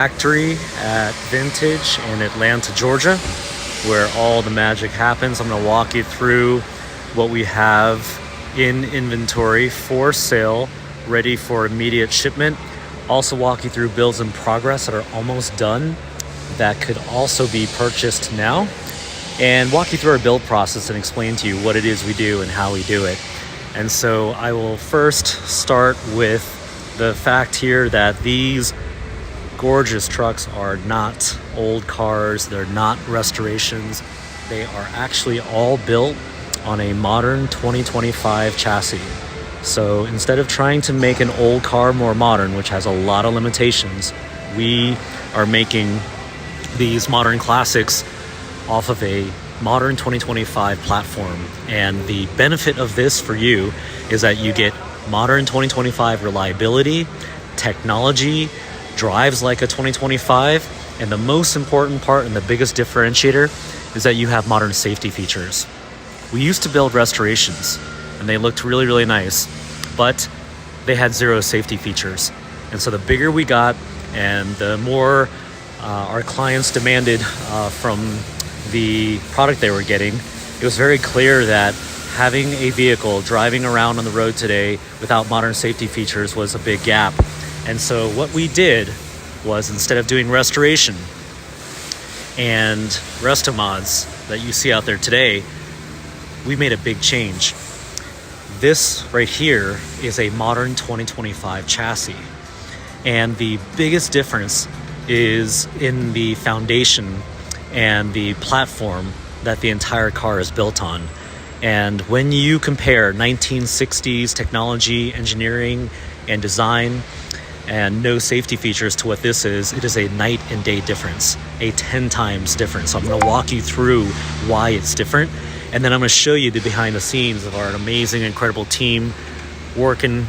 Factory at Vintage in Atlanta, Georgia, where all the magic happens. I'm going to walk you through what we have in inventory for sale, ready for immediate shipment. Also walk you through builds in progress that are almost done that could also be purchased now, and walk you through our build process and explain to you what it is we do and how we do it. And so I will first start with the fact here that these gorgeous trucks are not old cars. They're not restorations. They are actually all built on a modern 2025 chassis. So instead of trying to make an old car more modern, which has a lot of limitations, we are making these modern classics off of a modern 2025 platform. And the benefit of this for you is that you get modern 2025 reliability, technology, drives like a 2025, and the most important part and the biggest differentiator is that you have modern safety features. We used to build restorations and they looked really, really nice, but they had zero safety features. And so the bigger we got and the more our clients demanded from the product they were getting, it was very clear that having a vehicle driving around on the road today without modern safety features was a big gap. And so what we did was, instead of doing restoration and resto mods that you see out there today, we made a big change. This right here is a modern 2025 chassis. And the biggest difference is in the foundation and the platform that the entire car is built on. And when you compare 1960s technology, engineering, and design, and no safety features to what this is, it is a night and day difference, a 10 times difference. So I'm going to walk you through why it's different, and then I'm going to show you the behind the scenes of our amazing, incredible team working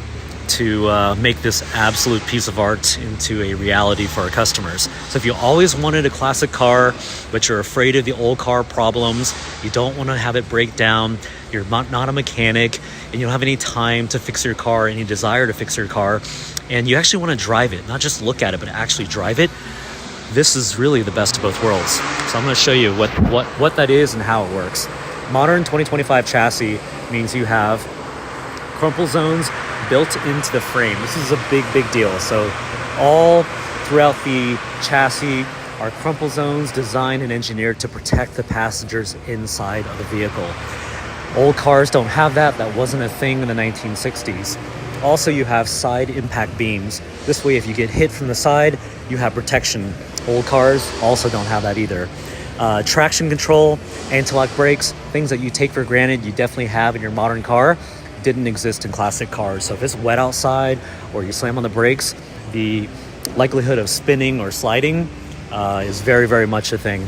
to make this absolute piece of art into a reality for our customers. So if you always wanted a classic car, but you're afraid of the old car problems, you don't want to have it break down, you're not a mechanic, and you don't have any time to fix your car, any desire to fix your car, and you actually want to drive it, not just look at it, but actually drive it, this is really the best of both worlds. So I'm going to show you what that is and how it works. Modern 2025 chassis means you have crumple zones built into the frame. This is a big deal. So all throughout the chassis are crumple zones designed and engineered to protect the passengers inside of the vehicle. Old cars don't have that. That wasn't a thing in the 1960s. Also, you have side impact beams. This way, if you get hit from the side, you have protection. Old cars also don't have that either. Traction control, anti-lock brakes, things that you take for granted you definitely have in your modern car, didn't exist in classic cars. So if it's wet outside or you slam on the brakes, the likelihood of spinning or sliding is very much a thing.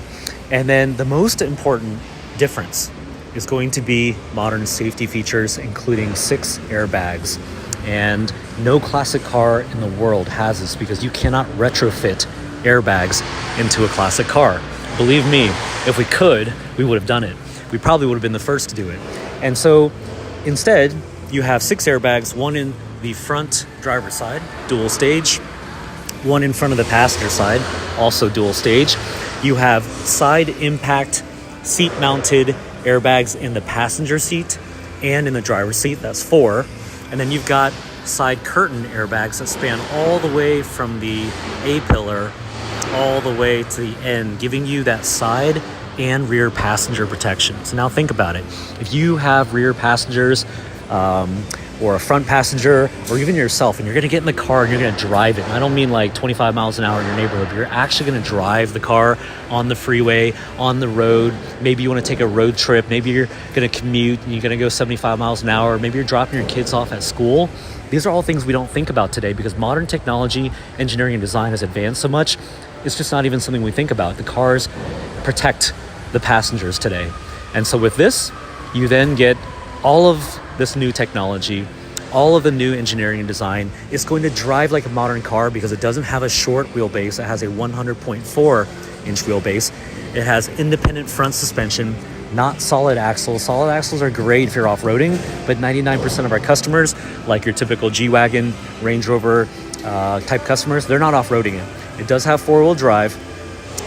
And then the most important difference is going to be modern safety features, including 6 airbags. And no classic car in the world has this, because you cannot retrofit airbags into a classic car. Believe me, if we could, we would have done it. We probably would have been the first to do it. And so instead, you have 6 airbags, one in the front driver's side, dual stage, one in front of the passenger side, also dual stage. You have side impact seat mounted airbags in the passenger seat and in the driver's seat, that's 4. And then you've got side curtain airbags that span all the way from the A-pillar all the way to the end, giving you that side and rear passenger protection. So now think about it. If you have rear passengers or a front passenger, or even yourself, and you're going to get in the car and you're going to drive it. And I don't mean like 25 miles an hour in your neighborhood, but you're actually going to drive the car on the freeway, on the road. Maybe you want to take a road trip. Maybe you're going to commute and you're going to go 75 miles an hour. Maybe you're dropping your kids off at school. These are all things we don't think about today, because modern technology, engineering, and design has advanced so much. It's just not even something we think about. The cars protect the passengers today. And so with this, you then get all of this new technology, all of the new engineering and design. It's going to drive like a modern car because it doesn't have a short wheelbase. It has a 100.4 inch wheelbase. It has independent front suspension, not solid axles. Solid axles are great if you're off-roading, but 99% of our customers, like your typical G-Wagon, Range Rover type customers, they're not off-roading it. It does have four-wheel drive,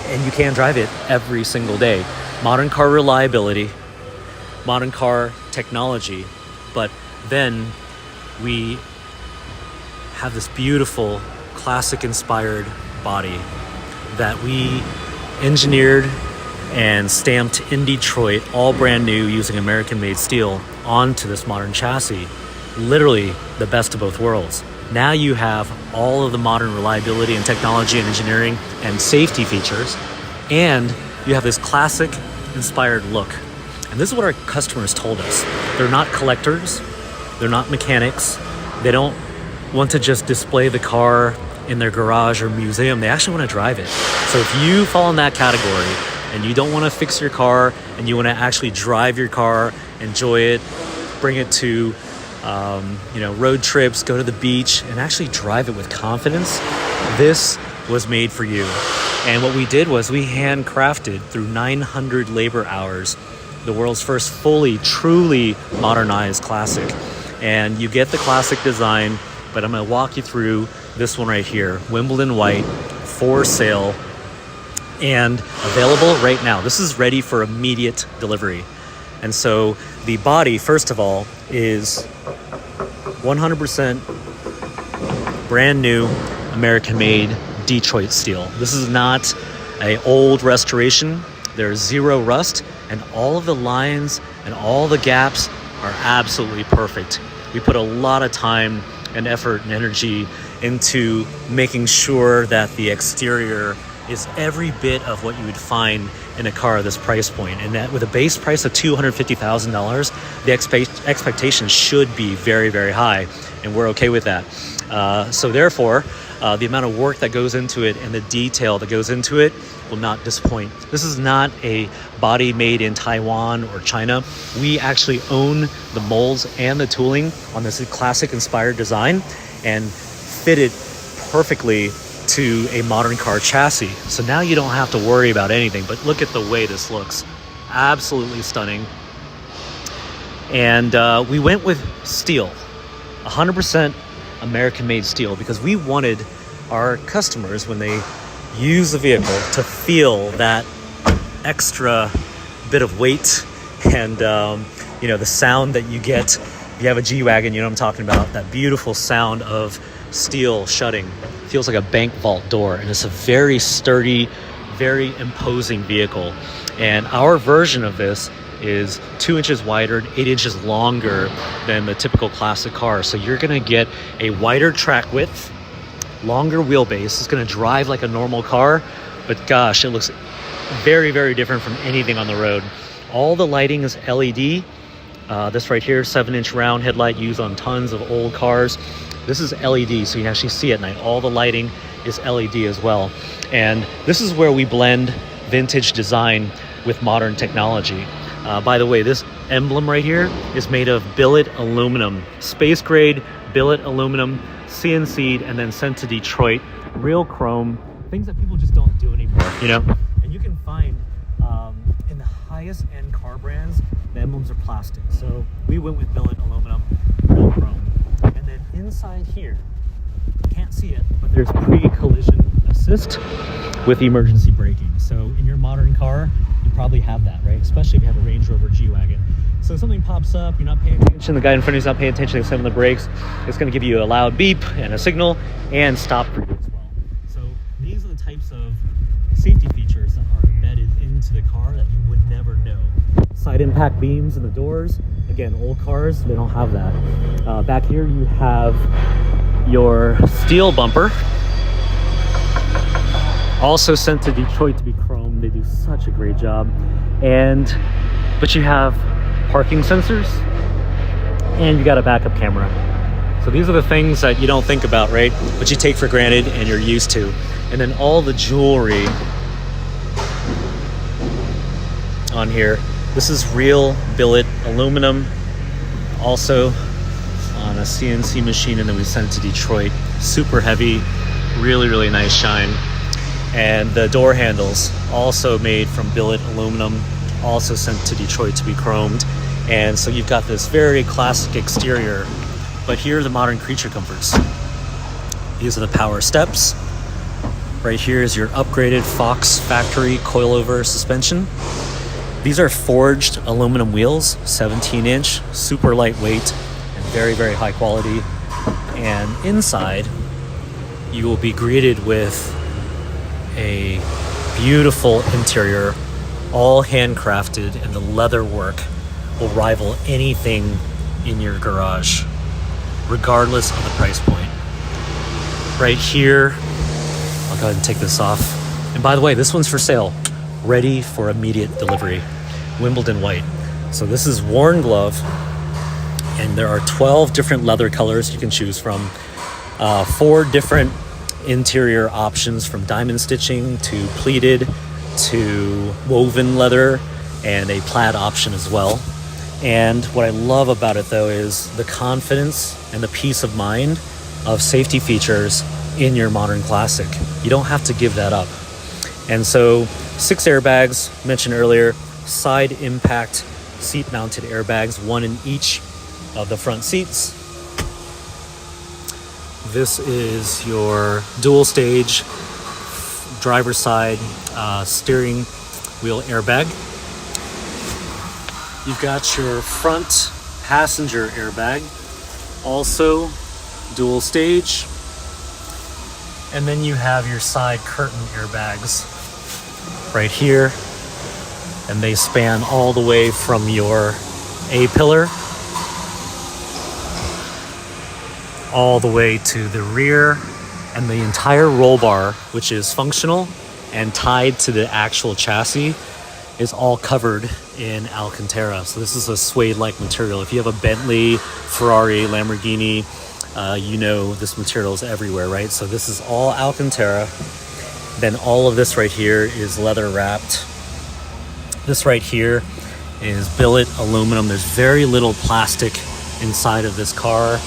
and you can drive it every single day. Modern car reliability, modern car technology, but then we have this beautiful classic inspired body that we engineered and stamped in Detroit, all brand new, using American made steel onto this modern chassis. Literally the best of both worlds. Now you have all of the modern reliability and technology and engineering and safety features, and you have this classic inspired look. And this is what our customers told us. They're not collectors, they're not mechanics, they don't want to just display the car in their garage or museum, they actually want to drive it. So if you fall in that category and you don't want to fix your car and you want to actually drive your car, enjoy it, bring it to road trips, go to the beach, and actually drive it with confidence, this was made for you. And what we did was we handcrafted through 900 labor hours the world's first fully, truly modernized classic. And you get the classic design, but I'm going to walk you through this one right here, Wimbledon White, for sale and available right now. This is ready for immediate delivery. And so the body, first of all, is 100% brand new American-made Detroit steel. This is not an old restoration. There's zero rust, and all of the lines and all the gaps are absolutely perfect. We put a lot of time and effort and energy into making sure that the exterior is every bit of what you would find in a car of this price point. And that with a base price of $250,000, the expectation should be very, very high, and we're okay with that. So therefore, the amount of work that goes into it and the detail that goes into it will not disappoint. This is not a body made in Taiwan or China. We actually own the molds and the tooling on this classic inspired design and fit it perfectly to a modern car chassis. So now you don't have to worry about anything, but look at the way this looks. Absolutely stunning. And we went with steel, 100% American-made steel, because we wanted our customers, when they use the vehicle, to feel that extra bit of weight and the sound that you get. If you have a G-Wagon, you know what I'm talking about, that beautiful sound of steel shutting. It feels like a bank vault door, and it's a very sturdy, very imposing vehicle. And our version of this is 2 inches wider and 8 inches longer than the typical classic car. So you're gonna get a wider track width, longer wheelbase. It's gonna drive like a normal car, but gosh, it looks very, very different from anything on the road. All the lighting is LED. This right here, 7-inch round headlight used on tons of old cars. This is LED, so you can actually see at night. All the lighting is LED as well. And this is where we blend vintage design with modern technology. By the way, this emblem right here is made of billet aluminum, space grade billet aluminum, CNC'd and then sent to Detroit. Real chrome, things that people just don't do anymore, you know? And you can find in the highest end car brands, the emblems are plastic. So we went with billet aluminum, real chrome. And then inside here, you can't see it, but there's pre-collision assist with emergency braking. So in your modern car, you probably have that, right? Especially if you have a Range Rover G-Wagon. So if something pops up, you're not paying attention, the guy in front of you is not paying attention, to some of the brakes, it's going to give you a loud beep and a signal and stop for you as well. So these are the types of safety features that are embedded into the car that you would never know. Side impact beams in the doors. Again, old cars, they don't have that. Back here you have your steel bumper, also sent to Detroit to be chrome. They do such a great job. But you have parking sensors and you got a backup camera. So these are the things that you don't think about, right? But you take for granted and you're used to. And then all the jewelry on here. This is real billet aluminum, also on a CNC machine, and then we sent it to Detroit. Super heavy, really, really nice shine. And the door handles, also made from billet aluminum, also sent to Detroit to be chromed. And so you've got this very classic exterior, but here are the modern creature comforts. These are the power steps, Right here is your upgraded Fox factory coilover suspension. These are forged aluminum wheels, 17-inch, super lightweight, and very, very high quality. And inside, you will be greeted with a beautiful interior, all handcrafted, and the leather work will rival anything in your garage, regardless of the price point. Right here, I'll go ahead and take this off. And by the way, this one's for sale, ready for immediate delivery. Wimbledon white. So this is worn glove, and there are 12 different leather colors you can choose from. 4 different interior options, from diamond stitching to pleated to woven leather, and a plaid option as well. And what I love about it though is the confidence and the peace of mind of safety features in your modern classic. You don't have to give that up. And so 6 airbags mentioned earlier, side impact seat mounted airbags, 1 in each of the front seats. This is your dual stage driver's side steering wheel airbag. You've got your front passenger airbag, also dual stage. And then you have your side curtain airbags right here. And they span all the way from your A-pillar all the way to the rear, and the entire roll bar, which is functional and tied to the actual chassis, is all covered in Alcantara. So this is a suede-like material. If you have a Bentley, Ferrari, Lamborghini, you know this material is everywhere, right? So this is all Alcantara. Then all of this right here is leather wrapped. This right here is billet aluminum. There's very little plastic inside of this car.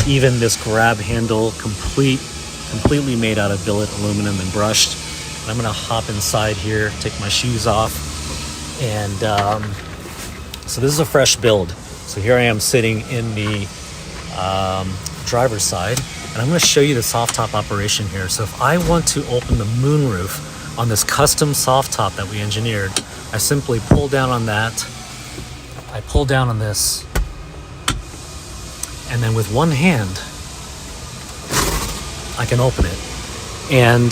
Even this grab handle, completely made out of billet aluminum and brushed. I'm gonna hop inside here, take my shoes off. And so this is a fresh build. So here I am sitting in the driver's side, and I'm gonna show you the soft top operation here. So if I want to open the moonroof on this custom soft top that we engineered, I simply pull down on that, I pull down on this, and then with one hand, I can open it. And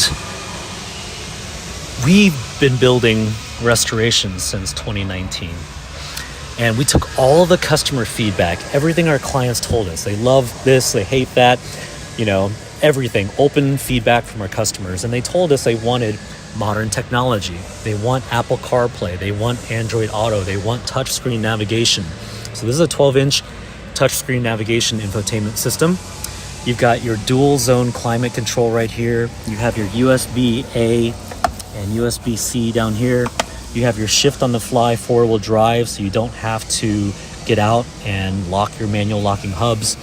we've been building restorations since 2019. And we took all of the customer feedback, everything our clients told us. They love this, they hate that, you know, everything, open feedback from our customers. And they told us they wanted modern technology. They want Apple CarPlay. They want Android Auto. They want touchscreen navigation. So this is a 12-inch touchscreen navigation infotainment system. You've got your dual zone climate control right here. You have your USB-A and USB-C down here. You have your shift on the fly 4-wheel drive, so you don't have to get out and lock your manual locking hubs.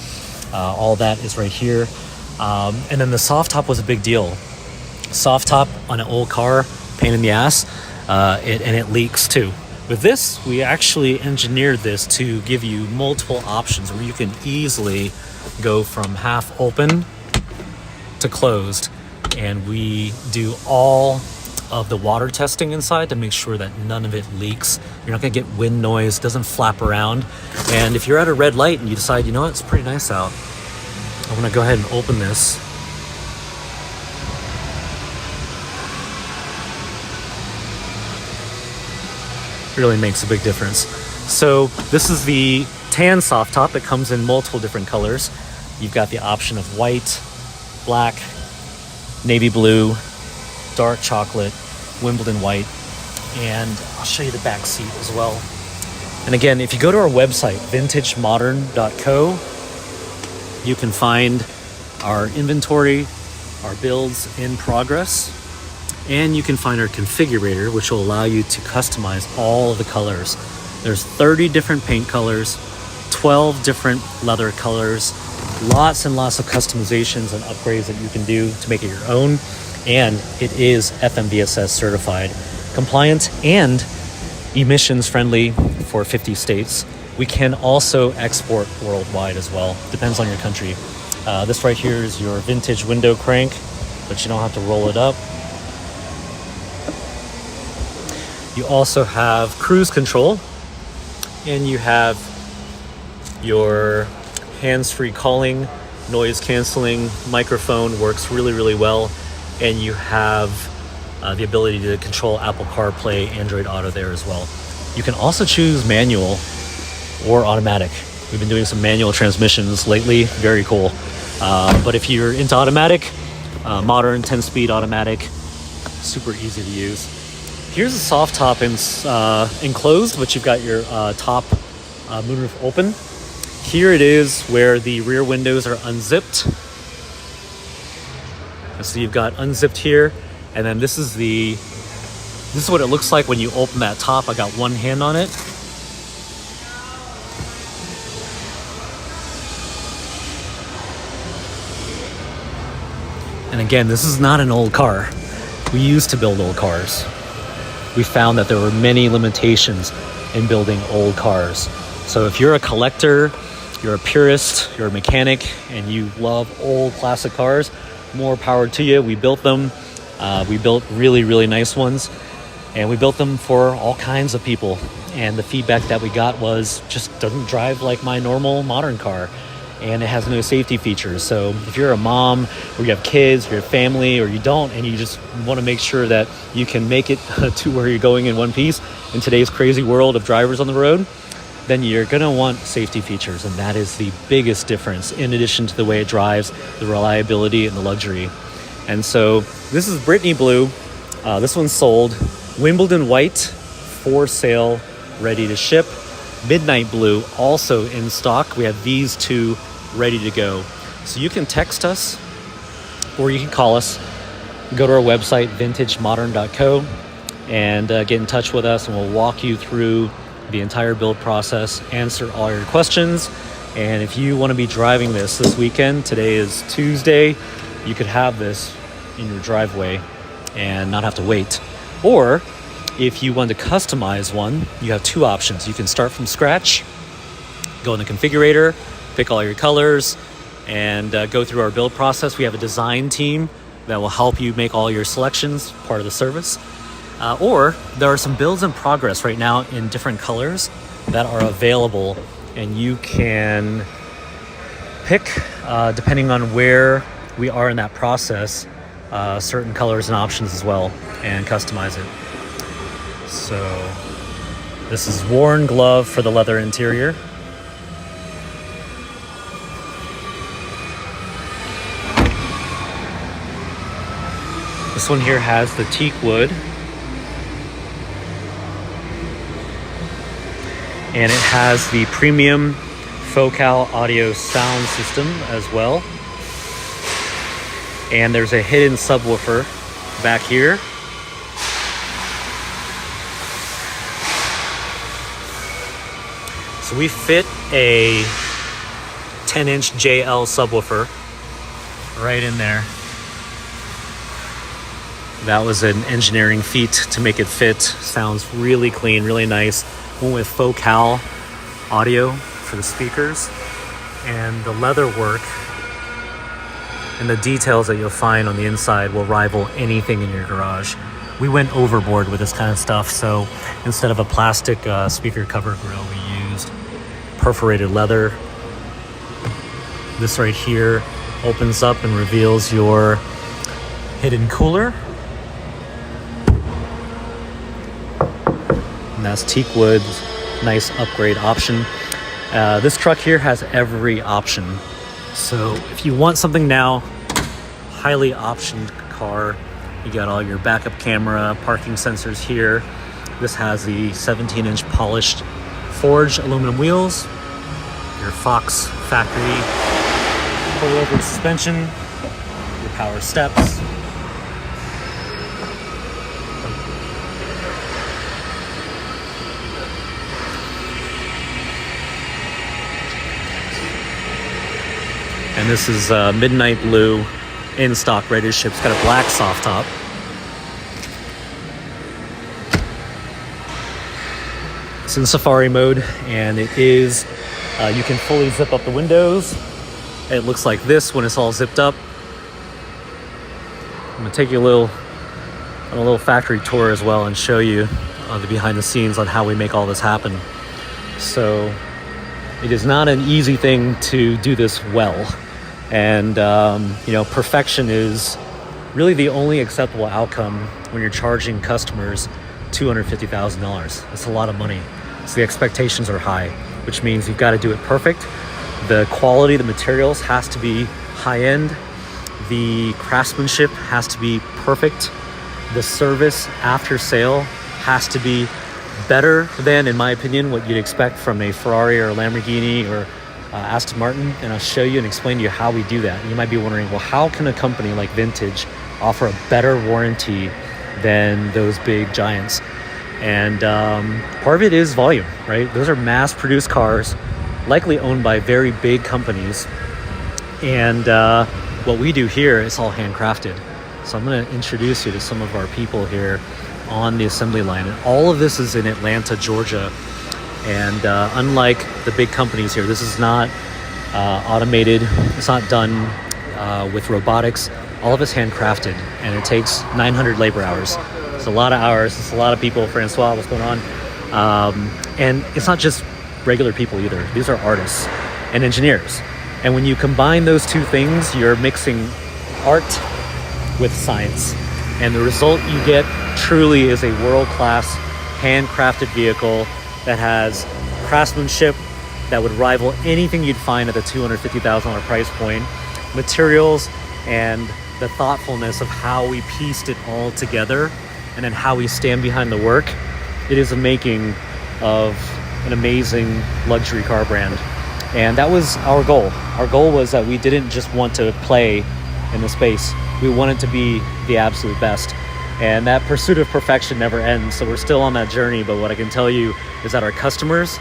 All that is right here. And then the soft top was a big deal. Soft top on an old car, pain in the ass, and it leaks too. With this, we actually engineered this to give you multiple options where you can easily go from half open to closed. And we do all of the water testing inside to make sure that none of it leaks. You're not gonna get wind noise, doesn't flap around. And if you're at a red light and you decide, you know what, it's pretty nice out, I'm gonna go ahead and open this. Really makes a big difference. So this is the tan soft top. It comes in multiple different colors. You've got the option of white, black, navy blue, dark chocolate, Wimbledon white, and I'll show you the back seat as well. And again, if you go to our website, vintagemodern.co, you can find our inventory, our builds in progress, and you can find our configurator, which will allow you to customize all of the colors. There's 30 different paint colors, 12 different leather colors, lots and lots of customizations and upgrades that you can do to make it your own. And it is FMVSS certified, compliant, and emissions friendly for 50 states. We can also export worldwide as well. Depends on your country. This right here is your vintage window crank, but you don't have to roll it up. You also have cruise control, and you have your hands-free calling, noise canceling, microphone works really, really well, and you have the ability to control Apple CarPlay, Android Auto there as well. You can also choose manual or automatic. We've been doing some manual transmissions lately, very cool. But if you're into automatic, modern 10-speed automatic, super easy to use. Here's a soft top enclosed, but you've got your top moonroof open. Here it is where the rear windows are unzipped. So you've got unzipped here, and then this is what it looks like when you open that top. I got one hand on it. And again, this is not an old car. We used to build old cars. We found that there were many limitations in building old cars. So if you're a collector, you're a purist, you're a mechanic, and you love old classic cars, more power to you. We built them. We built really, really nice ones. And we built them for all kinds of people. And the feedback that we got was just doesn't drive like my normal modern car. And it has no safety features. So if you're a mom, or you have kids, or you have family, or you don't, and you just want to make sure that you can make it to where you're going in one piece in today's crazy world of drivers on the road, then you're going to want safety features. And that is the biggest difference, in addition to the way it drives, the reliability, and the luxury. And so this is Brittany Blue. This one's sold. Wimbledon White, for sale, ready to ship. Midnight Blue, also in stock. We have these two ready to go. So you can text us or you can call us. Go to our website, vintagemodern.co, and get in touch with us, and we'll walk you through the entire build process, answer all your questions. And if you want to be driving this weekend, today is Tuesday, you could have this in your driveway and not have to wait. Or if you want to customize one, you have two options. You can start from scratch, go in the configurator, pick all your colors, and go through our build process. We have a design team that will help you make all your selections, part of the service. Or there are some builds in progress right now in different colors that are available, and you can pick, depending on where we are in that process, certain colors and options as well, and customize it. So this is worn glove for the leather interior. This one here has the teak wood, and it has the premium Focal audio sound system as well. And there's a hidden subwoofer back here. So we fit a 10-inch JL subwoofer right in there. That was an engineering feat to make it fit. Sounds really clean, really nice. Went with Focal audio for the speakers. And the leather work and the details that you'll find on the inside will rival anything in your garage. We went overboard with this kind of stuff, so instead of a plastic speaker cover grill, we used perforated leather. This right here opens up and reveals your hidden cooler. And that's teak wood, nice upgrade option. This truck here has every option. So if you want something now, highly optioned car. You got all your backup camera, parking sensors here. This has the 17-inch polished forged aluminum wheels, your Fox factory pullover suspension, your power steps. And this is Midnight Blue, in stock, ready to ship. It's got a black soft top. It's in Safari mode, and it is, you can fully zip up the windows. It looks like this when it's all zipped up. I'm gonna take you on a little factory tour as well and show you the behind the scenes on how we make all this happen. So it is not an easy thing to do this well. And, perfection is really the only acceptable outcome when you're charging customers $250,000. It's a lot of money. So the expectations are high, which means you've got to do it perfect. The quality, the materials has to be high end. The craftsmanship has to be perfect. The service after sale has to be better than, in my opinion, what you'd expect from a Ferrari or a Lamborghini or Aston Martin. And I'll show you and explain to you how we do that. And you might be wondering, well, how can a company like Vintage offer a better warranty than those big giants? And part of it is volume, right? Those are mass-produced cars, likely owned by very big companies. And what we do here is all handcrafted. So I'm going to introduce you to some of our people here on the assembly line. And all of this is in Atlanta, Georgia. And unlike the big companies here, this is not automated. It's not done with robotics. All of it's handcrafted, and it takes 900 labor hours. It's a lot of hours. It's a lot of people. Francois, what's going on? And it's not just regular people either. These are artists and engineers. And when you combine those two things, you're mixing art with science. And the result you get truly is a world-class handcrafted vehicle that has craftsmanship that would rival anything you'd find at the $250,000 price point, materials, and the thoughtfulness of how we pieced it all together, and then how we stand behind the work. It is a making of an amazing luxury car brand. And that was our goal. Our goal was that we didn't just want to play in the space. We wanted to be the absolute best. And that pursuit of perfection never ends. So we're still on that journey. But what I can tell you is that our customers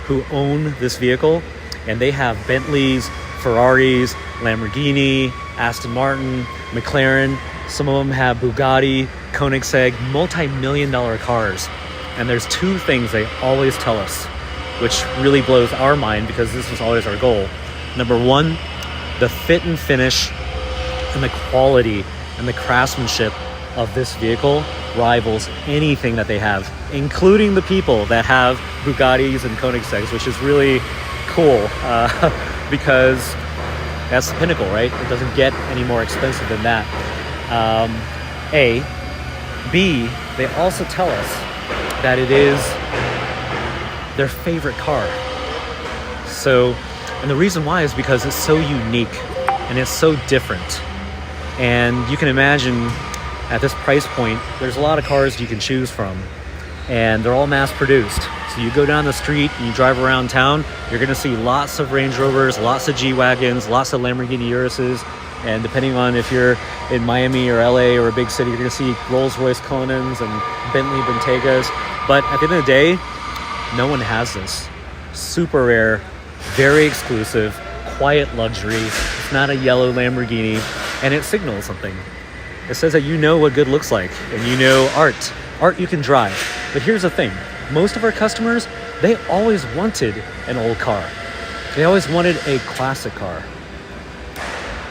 who own this vehicle, and they have Bentleys, Ferraris, Lamborghini, Aston Martin, McLaren. Some of them have Bugatti, Koenigsegg, multi-million-dollar cars. And there's two things they always tell us, which really blows our mind because this was always our goal. Number one, the fit and finish and the quality and the craftsmanship of this vehicle rivals anything that they have, including the people that have Bugattis and Koenigsegg's, which is really cool because that's the pinnacle, right? It doesn't get any more expensive than that. A. B, they also tell us that it is their favorite car. So, and the reason why is because it's so unique and it's so different. And you can imagine at this price point, there's a lot of cars you can choose from, and they're all mass produced. So you go down the street and you drive around town, you're gonna see lots of Range Rovers, lots of G-Wagons, lots of Lamborghini Uruses, and depending on if you're in Miami or LA or a big city, you're gonna see Rolls-Royce Cullinans and Bentley Bentegas. But at the end of the day, no one has this. Super rare, very exclusive, quiet luxury. It's not a yellow Lamborghini, and it signals something. It says that you know what good looks like, and you know art. Art you can drive. But here's the thing. Most of our customers, they always wanted an old car. They always wanted a classic car.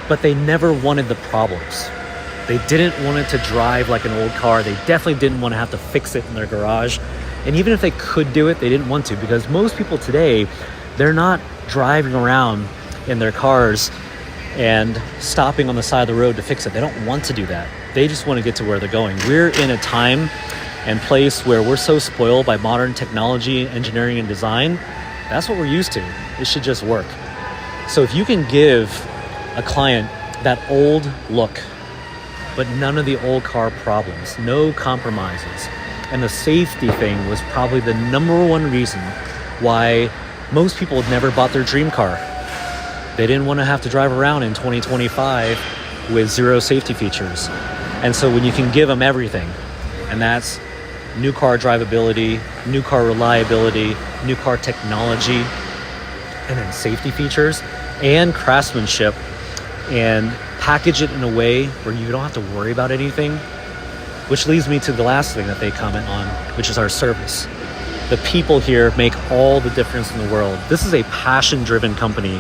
But they never wanted the problems. They didn't want it to drive like an old car. They definitely didn't want to have to fix it in their garage. And even if they could do it, they didn't want to, because most people today, they're not driving around in their cars and stopping on the side of the road to fix it. They don't want to do that. They just want to get to where they're going. We're in a time and place where we're so spoiled by modern technology, engineering, and design. That's what we're used to. It should just work. So if you can give a client that old look, but none of the old car problems, no compromises, and the safety thing was probably the number one reason why most people never bought their dream car. They didn't want to have to drive around in 2025 with zero safety features. And so when you can give them everything, and that's new car drivability, new car reliability, new car technology, and then safety features and craftsmanship, and package it in a way where you don't have to worry about anything, which leads me to the last thing that they comment on, which is our service. The people here make all the difference in the world. This is a passion-driven company.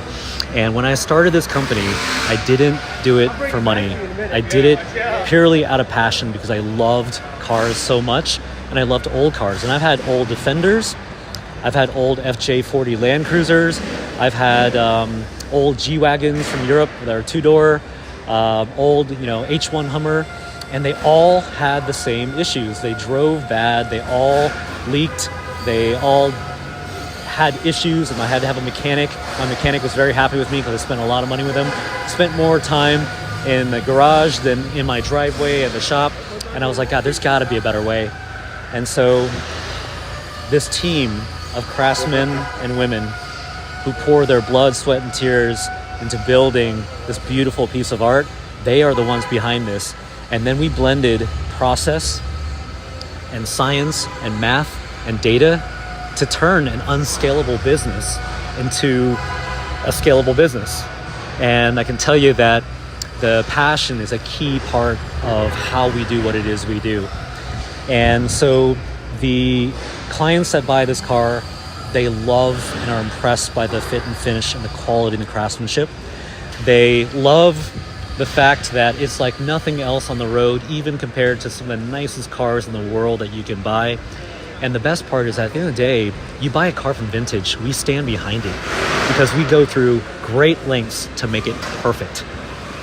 And when I started this company, I didn't do it for money. I did it purely out of passion because I loved cars so much. and I loved old cars. And I've had old Defenders, I've had old FJ40 Land Cruisers, I've had old G-Wagons from Europe that are two-door, old, H1 Hummer, and they all had the same issues. They drove bad, they all leaked, they all had issues, and I had to have a mechanic. My mechanic was very happy with me because I spent a lot of money with him. Spent more time in the garage than in my driveway at the shop, and I was like, God, there's got to be a better way. And so this team of craftsmen and women who pour their blood, sweat, and tears into building this beautiful piece of art, they are the ones behind this. And then we blended process and science and math and data to turn an unscalable business into a scalable business. And I can tell you that the passion is a key part of how we do what it is we do. And so the clients that buy this car, they love and are impressed by the fit and finish and the quality and the craftsmanship. They love the fact that it's like nothing else on the road, even compared to some of the nicest cars in the world that you can buy. And the best part is that at the end of the day, you buy a car from Vintage, we stand behind it because we go through great lengths to make it perfect.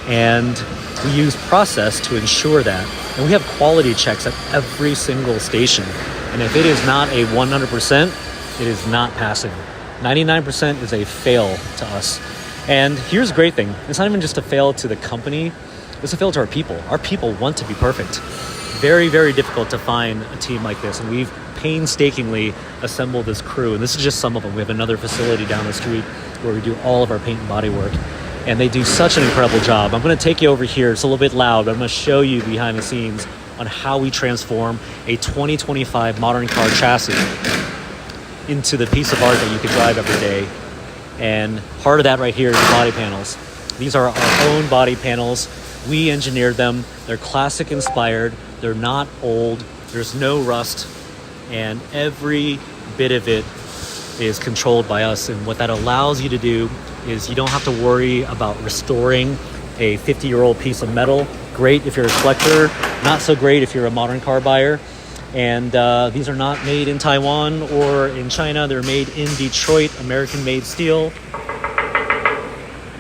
And we use process to ensure that. And we have quality checks at every single station. And if it is not a 100%, it is not passing. 99% is a fail to us. And here's the great thing. It's not even just a fail to the company. It's a fail to our people. Our people want to be perfect. Very, very difficult to find a team like this. And we've painstakingly assembled this crew. And this is just some of them. We have another facility down the street where we do all of our paint and body work. And they do such an incredible job. I'm going to take you over here. It's a little bit loud, but I'm going to show you behind the scenes on how we transform a 2025 modern car chassis into the piece of art that you can drive every day. And part of that right here is the body panels. These are our own body panels. We engineered them. They're classic inspired. They're not old. There's no rust. And every bit of it is controlled by us. And what that allows you to do is you don't have to worry about restoring a 50-year-old piece of metal. Great if you're a collector, not so great if you're a modern car buyer. And these are not made in Taiwan or in China. They're made in Detroit, American-made steel.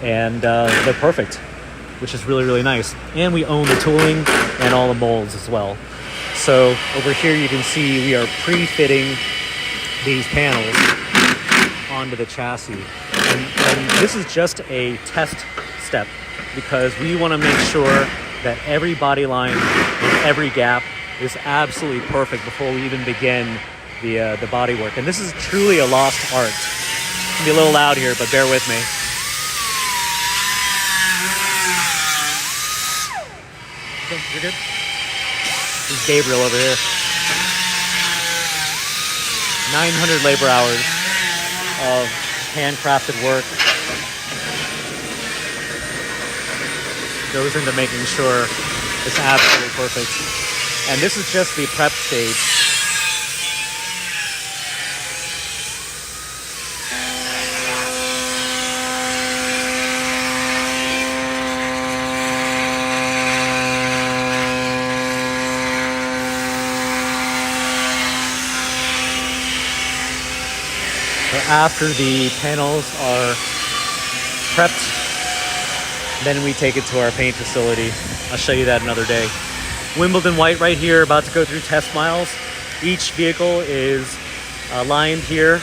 And they're perfect, which is really, really nice. And we own the tooling and all the molds as well. So over here you can see we are pre-fitting these panels onto the chassis. And this is just a test step because we want to make sure that every body line and every gap is absolutely perfect before we even begin the body work. And this is truly a lost art. It's gonna be a little loud here, but bear with me. Okay, you're good? This is Gabriel over here. 900 labor hours of handcrafted work goes into making sure it's absolutely perfect. And this is just the prep stage. So after the panels are prepped, then we take it to our paint facility. I'll show you that another day. Wimbledon White right here, about to go through test miles. Each vehicle is lined here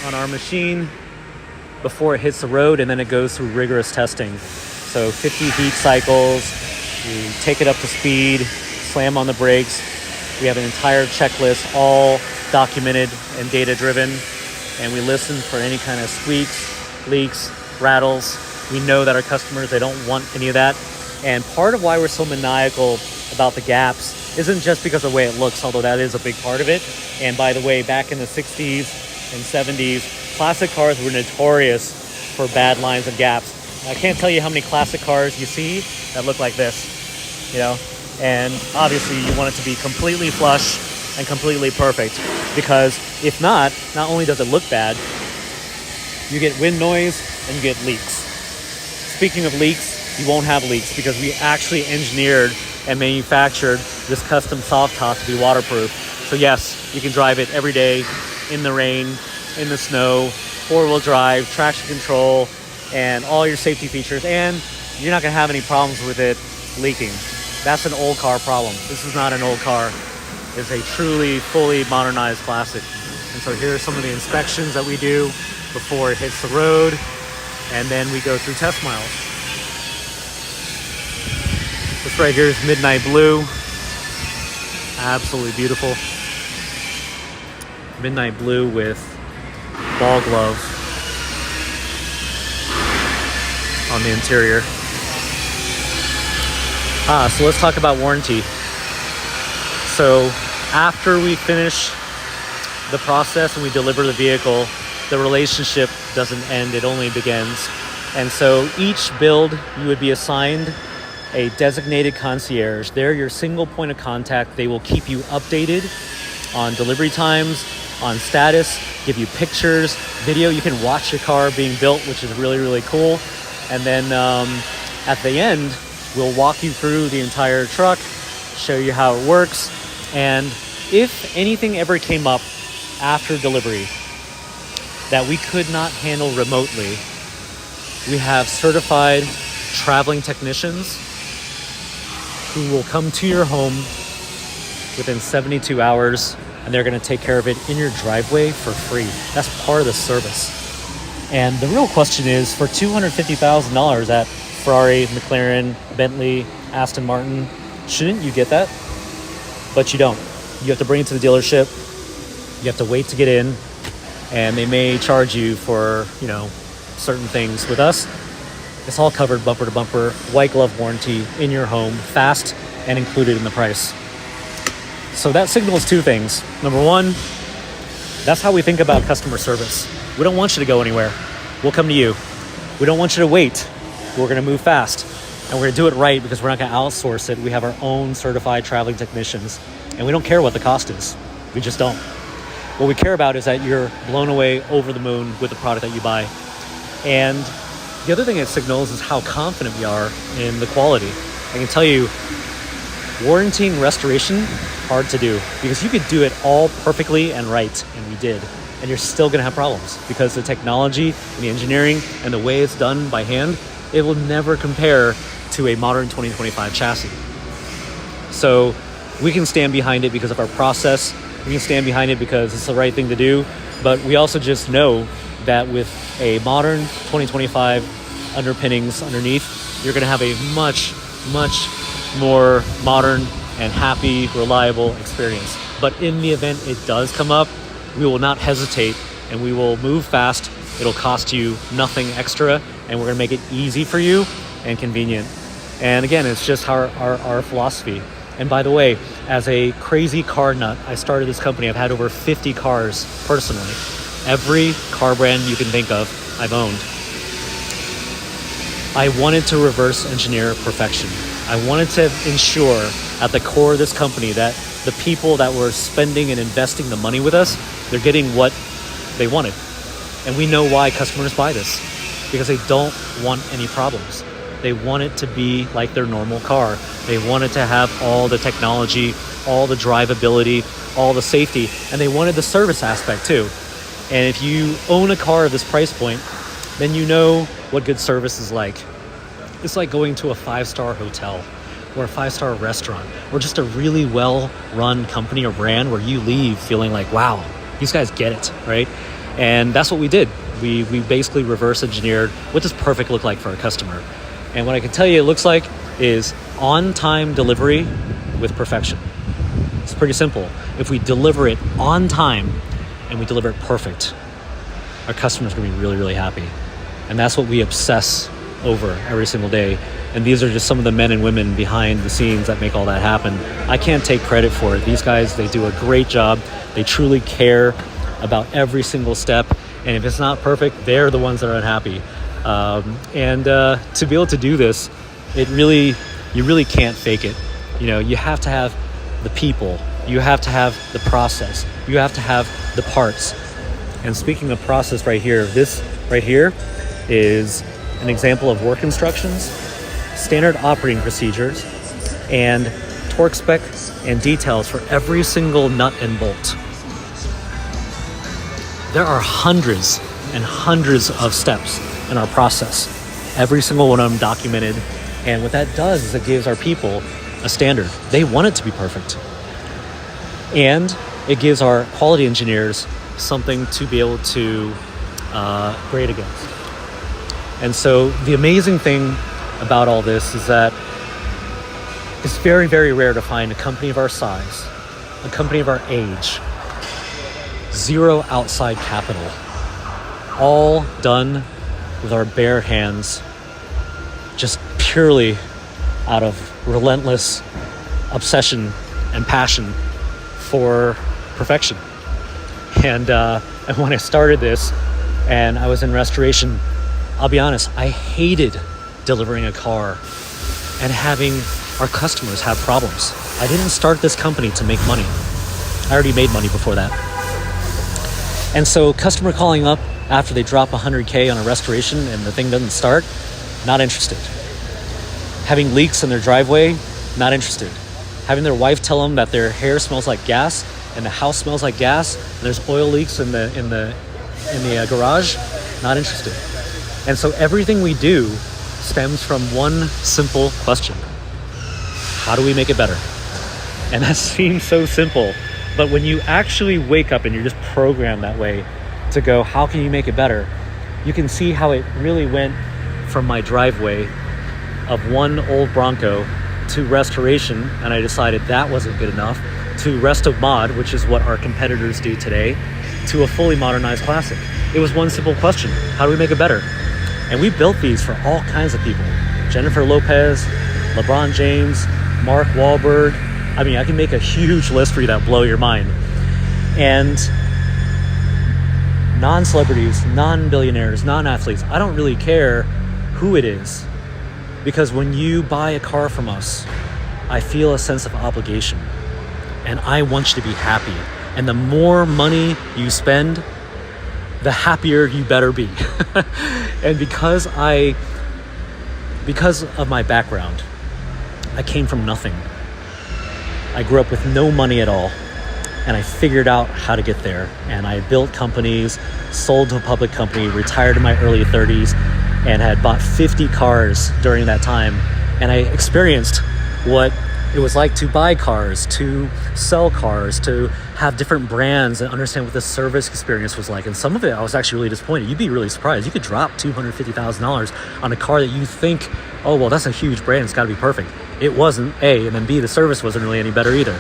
on our machine before it hits the road, and then it goes through rigorous testing. So 50 heat cycles, we take it up to speed, slam on the brakes. We have an entire checklist, all documented and data driven, and we listen for any kind of squeaks, leaks, rattles. We know that our customers, they don't want any of that. And part of why we're so maniacal about the gaps isn't just because of the way it looks, although that is a big part of it. And by the way, back in the 60s and 70s, classic cars were notorious for bad lines and gaps. I can't tell you how many classic cars you see that look like this, and obviously you want it to be completely flush and completely perfect, because if not only does it look bad, you get wind noise and you get leaks. Speaking of leaks, you won't have leaks because we actually engineered and manufactured this custom soft top to be waterproof. So yes, you can drive it every day in the rain, in the snow, 4-wheel drive, traction control, and all your safety features, and you're not gonna have any problems with it leaking. That's an old car problem. This is not an old car. It's a truly, fully modernized classic. And so here are some of the inspections that we do before it hits the road, and then we go through test miles. This right here is Midnight Blue. Absolutely beautiful. Midnight Blue with ball glove on the interior. So let's talk about warranty. So after we finish the process and we deliver the vehicle, the relationship doesn't end, it only begins. And so each build, you would be assigned a designated concierge. They're your single point of contact. They will keep you updated on delivery times, on status, give you pictures, video. You can watch your car being built, which is really, really cool. And then at the end, we'll walk you through the entire truck, show you how it works. And if anything ever came up after delivery that we could not handle remotely, we have certified traveling technicians who will come to your home within 72 hours, and they're going to take care of it in your driveway for free. That's part of the service. And the real question is, for $250,000 at Ferrari, McLaren, Bentley, Aston Martin, shouldn't you get that? But you don't. You have to bring it to the dealership. You have to wait to get in, and they may charge you for, certain things. With us, it's all covered bumper to bumper, white glove warranty in your home, fast and included in the price. So that signals two things. Number one, that's how we think about customer service. We don't want you to go anywhere. We'll come to you. We don't want you to wait. We're going to move fast, and we're going to do it right because we're not going to outsource it. We have our own certified traveling technicians, and we don't care what the cost is. We just don't. What we care about is that you're blown away over the moon with the product that you buy. And the other thing it signals is how confident we are in the quality. I can tell you, warranty and restoration, hard to do because you could do it all perfectly and right, and we did. And you're still going to have problems because the technology and the engineering and the way it's done by hand, it will never compare to a modern 2025 chassis. So we can stand behind it because of our process. We can stand behind it because it's the right thing to do. But we also just know that with a modern 2025 underpinnings underneath, you're going to have a much, much more modern and happy, reliable experience. But in the event it does come up, we will not hesitate and we will move fast. It'll cost you nothing extra, and we're going to make it easy for you and convenient. And again, it's just our philosophy. And by the way, as a crazy car nut, I started this company. I've had over 50 cars personally. Every car brand you can think of, I've owned. I wanted to reverse engineer perfection. I wanted to ensure at the core of this company that the people that were spending and investing the money with us, they're getting what they wanted. And we know why customers buy this, because they don't want any problems. They want it to be like their normal car. They want it to have all the technology, all the drivability, all the safety, and they wanted the service aspect too. And if you own a car of this price point, then you know what good service is like. It's like going to a 5-star hotel or a 5-star restaurant or just a really well-run company or brand where you leave feeling like, wow, these guys get it, right? And that's what we did. We basically reverse engineered what does perfect look like for a customer. And what I can tell you it looks like is on-time delivery with perfection. It's pretty simple. If we deliver it on time and we deliver it perfect, our customers are going to be really, really happy. And that's what we obsess over every single day. And these are just some of the men and women behind the scenes that make all that happen. I can't take credit for it. These guys, they do a great job. They truly care about every single step. And if it's not perfect, they're the ones that are unhappy. To be able to do this, you really can't fake it. You have to have the people. You have to have the process. You have to have the parts. And speaking of process right here, this right here is an example of work instructions, standard operating procedures, and torque spec and details for every single nut and bolt. There are hundreds and hundreds of steps in our process. Every single one of them documented. And what that does is it gives our people a standard. They want it to be perfect. And it gives our quality engineers something to be able to grade against. And so the amazing thing about all this is that it's very, very rare to find a company of our size, a company of our age, zero outside capital, all done with our bare hands, just purely out of relentless obsession and passion for perfection. And when I started this and I was in restoration, I'll be honest, I hated delivering a car and having our customers have problems. I didn't start this company to make money. I already made money before that. And so customer calling up after they drop 100K on a restoration and the thing doesn't start, not interested. Having leaks in their driveway, not interested. Having their wife tell them that their hair smells like gas and the house smells like gas and there's oil leaks in the garage, not interested. And so everything we do stems from one simple question. How do we make it better? And that seems so simple, but when you actually wake up and you're just programmed that way to go, how can you make it better? You can see how it really went from my driveway of one old Bronco to restoration, and I decided that wasn't good enough, to Resto Mod, which is what our competitors do today, to a fully modernized classic. It was one simple question. How do we make it better? And we built these for all kinds of people. Jennifer Lopez, LeBron James, Mark Wahlberg. I mean, I can make a huge list for you that blow your mind. And non-celebrities, non-billionaires, non-athletes, I don't really care who it is. Because when you buy a car from us, I feel a sense of obligation. And I want you to be happy. And the more money you spend, the happier you better be. And because of my background, I came from nothing. I grew up with no money at all. And I figured out how to get there. And I built companies, sold to a public company, retired in my early 30s, and had bought 50 cars during that time. And I experienced what it was like to buy cars, to sell cars, to have different brands and understand what the service experience was like. And some of it, I was actually really disappointed. You'd be really surprised. You could drop $250,000 on a car that you think, oh, well, that's a huge brand. It's got to be perfect. It wasn't, A, and then B, the service wasn't really any better either.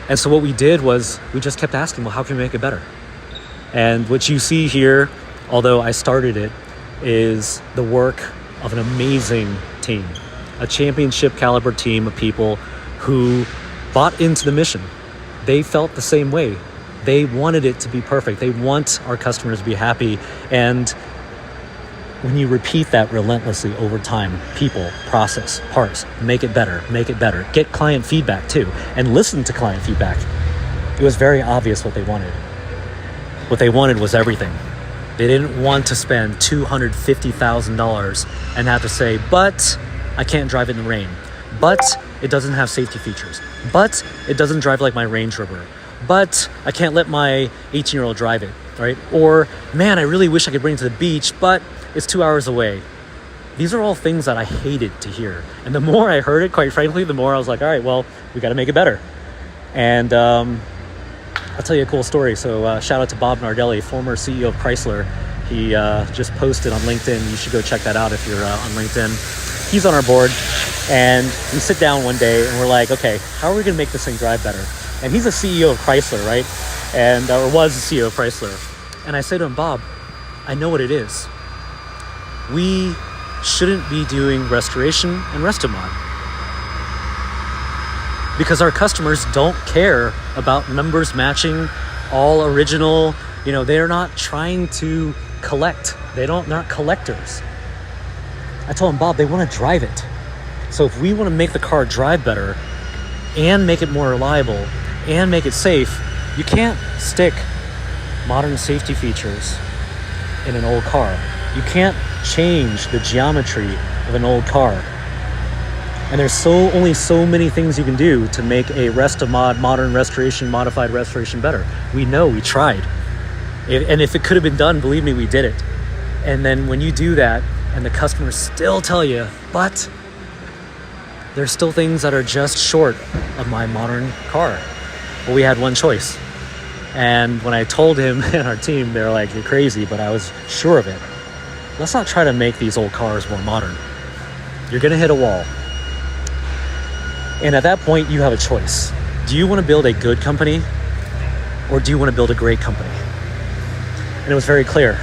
And so what we did was we just kept asking, well, how can we make it better? And what you see here, although I started it, is the work of an amazing team, a championship caliber team of people who bought into the mission. They felt the same way. They wanted it to be perfect. They want our customers to be happy. And when you repeat that relentlessly over time, people, process, parts, make it better, get client feedback too, and listen to client feedback. It was very obvious what they wanted. What they wanted was everything. They didn't want to spend $250,000 and have to say, but I can't drive it in the rain. But it doesn't have safety features. But it doesn't drive like my Range Rover. But I can't let my 18-year-old drive it, right? Or, man, I really wish I could bring it to the beach, but it's 2 hours away. These are all things that I hated to hear. And the more I heard it, quite frankly, the more I was like, all right, well, we got to make it better. And I'll tell you a cool story. So shout out to Bob Nardelli, former CEO of Chrysler. He just posted on LinkedIn. You should go check that out if you're on LinkedIn. He's on our board. And we sit down one day and we're like, okay, how are we going to make this thing drive better? And he's a CEO of Chrysler, right? And or was the CEO of Chrysler. And I say to him, Bob, I know what it is. We shouldn't be doing restoration and Restomod. Because our customers don't care about numbers matching, all original. You know, they're not trying to collect. They're not collectors. I told him, Bob, they want to drive it. So if we want to make the car drive better and make it more reliable and make it safe, you can't stick modern safety features in an old car. You can't change the geometry of an old car. And there's only so many things you can do to make a modern restoration, modified restoration better. We know, we tried. And if it could have been done, believe me, we did it. And then when you do that and the customers still tell you, but there's still things that are just short of my modern car. Well, we had one choice. And when I told him and our team, they were like, you're crazy, but I was sure of it. Let's not try to make these old cars more modern. You're gonna hit a wall. And at that point, you have a choice. Do you want to build a good company, or do you want to build a great company? And it was very clear.